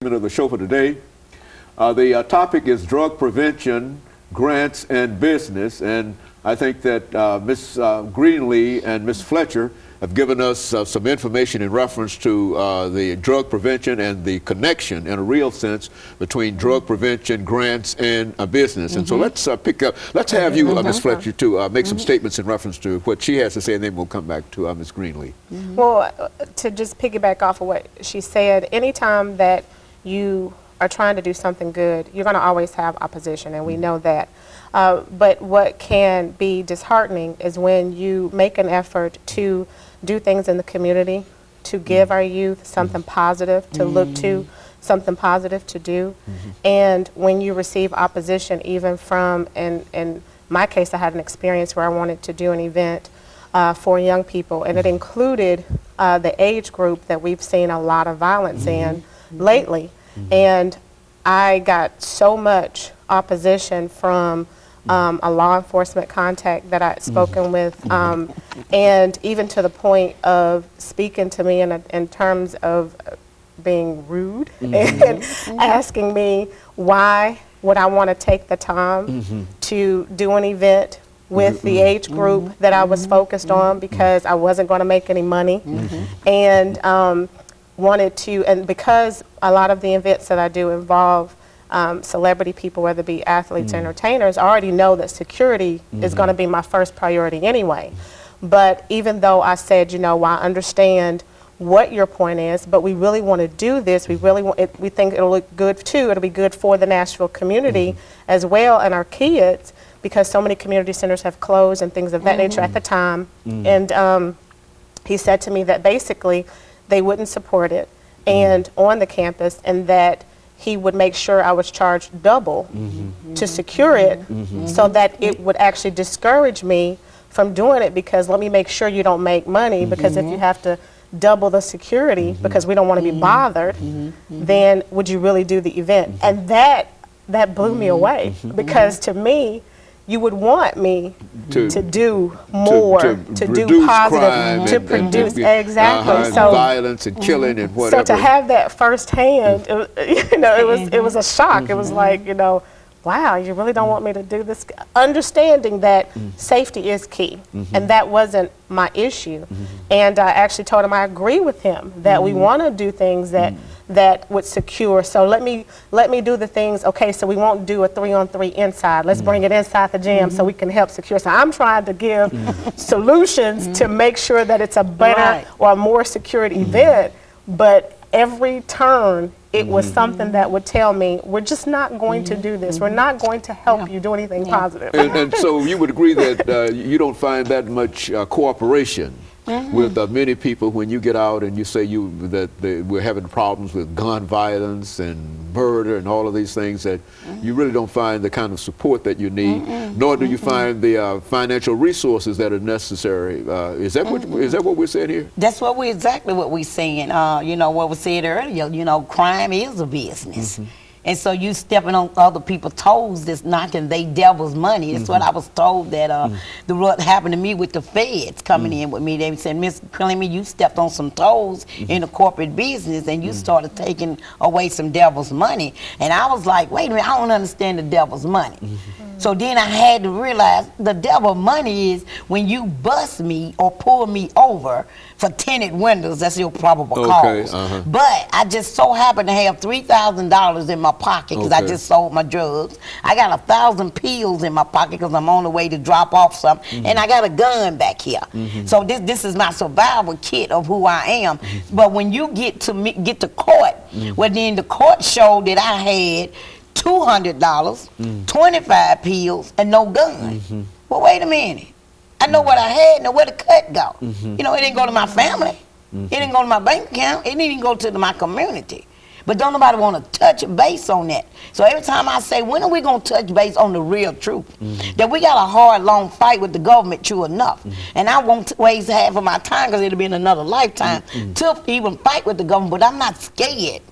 Of the show for today. The topic is drug prevention, grants, and business. And I think that Ms. Greenlee and Ms. Fletcher have given us some information in reference to the drug prevention and the connection, in a real sense, between drug prevention, grants, and business. And so let's pick up. Let's have you, Ms. Fletcher, to make some statements in reference to what she has to say, and then we'll come back to Ms. Greenlee. Well, to just piggyback off of what she said, anytime that you are trying to do something good, you're going to always have opposition, and we know that. But what can be disheartening is when you make an effort to do things in the community, to give our youth something positive to look to, something positive to do, and when you receive opposition even from, in my case, I had an experience where I wanted to do an event for young people, and it included the age group that we've seen a lot of violence in lately. And I got so much opposition from a law enforcement contact that I had spoken with, and even to the point of speaking to me in terms of being rude and asking me why would I want to take the time to do an event with the age group that I was focused on, because I wasn't going to make any money, and wanted to, and because a lot of the events that I do involve celebrity people, whether it be athletes or entertainers, I already know that security is going to be my first priority anyway. But even though I said, you know, well, I understand what your point is, but we really want to do this, we really want it, we think it'll look good too, it'll be good for the Nashville community as well, and our kids, because so many community centers have closed and things of that nature at the time. And he said to me that basically they wouldn't support it and on the campus, and that he would make sure I was charged double to secure it, so that it would actually discourage me from doing it, because let me make sure you don't make money, because if you have to double the security because we don't want to be bothered, then would you really do the event? And that blew me away, because to me, you would want me to do more, to do positive, to produce, exactly. So violence and killing and whatever. So to have that firsthand, you know, it was a shock. It was like, you know, wow, you really don't want me to do this? Understanding that safety is key, and that wasn't my issue. And I actually told him I agree with him that we want to do things that would secure. So let me do the things. Okay, so we won't do a 3-on-3 inside. Let's bring it inside the gym so we can help secure. So I'm trying to give solutions to make sure that it's a better or a more secured event. But every turn, it was something that would tell me, we're just not going to do this. We're not going to help you do anything positive. And so you would agree that you don't find that much cooperation with many people when you get out and you say we're having problems with gun violence and murder and all of these things, that you really don't find the kind of support that you need, nor do you find the financial resources that are necessary. Is that what we're saying here? That's exactly what we're saying. You know, what was said earlier, you know, crime is a business. And so you stepping on other people's toes, that's knocking they devil's money. That's what I was told, that what happened to me with the feds coming in with me. They said, Miss Greenlee, you stepped on some toes in the corporate business, and you started taking away some devil's money. And I was like, wait a minute, I don't understand the devil's money. So then I had to realize the devil money is when you bust me or pull me over for tinted windows. That's your probable cause. But I just so happened to have $3,000 in my pocket because I just sold my drugs. I got 1,000 pills in my pocket because I'm on the way to drop off something, and I got a gun back here. So this is my survival kit of who I am. But when you get to court, well, then the court showed that I had $200, 25 pills, and no gun. Well, wait a minute. I know what I had, know where the cut go. You know, it didn't go to my family. It didn't go to my bank account. It didn't even go to my community. But don't nobody want to touch base on that. So every time I say, when are we going to touch base on the real truth? That we got a hard, long fight with the government, true enough. And I won't waste half of my time, because it'll be in another lifetime, to even fight with the government. But I'm not scared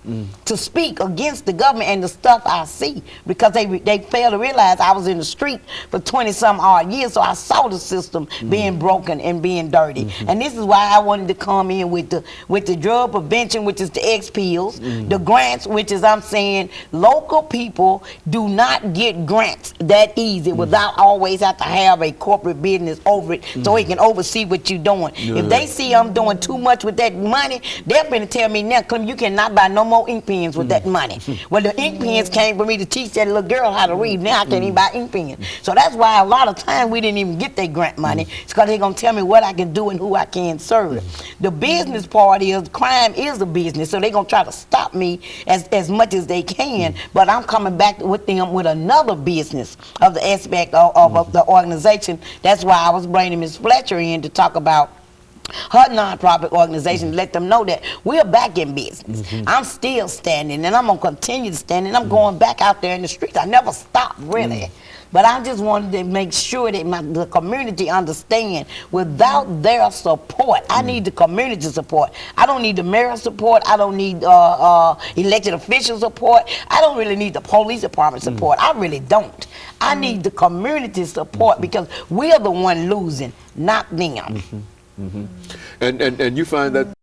to speak against the government and the stuff I see, because they fail to realize I was in the street for 20-some odd years, so I saw the system being broken and being dirty. And this is why I wanted to come in with the drug prevention, which is the X pills, the grants, which is I'm saying local people do not get grants that easy without always have to have a corporate business over it so he can oversee what you're doing. If they see I'm doing too much with that money, they're going to tell me now, Clem, you cannot buy no more ink pens with that money. Well, the ink pens came for me to teach that little girl how to read. Now I can't even buy ink pens. So that's why a lot of times we didn't even get that grant money. It's because they're going to tell me what I can do and who I can serve. The business part is crime is a business, so they're going to try to stop me as much as they can, but I'm coming back with them with another business of the aspect of the organization. That's why I was bringing Ms. Fletcher in to talk about her nonprofit organization, to let them know that we're back in business. I'm still standing, and I'm going to continue to stand, and I'm going back out there in the streets. I never stopped, really. But I just wanted to make sure that the community understand, without their support, I need the community support. I don't need the mayor's support. I don't need elected official support. I don't really need the police department support. I really don't. I need the community support because we're the one losing, not them. And you find that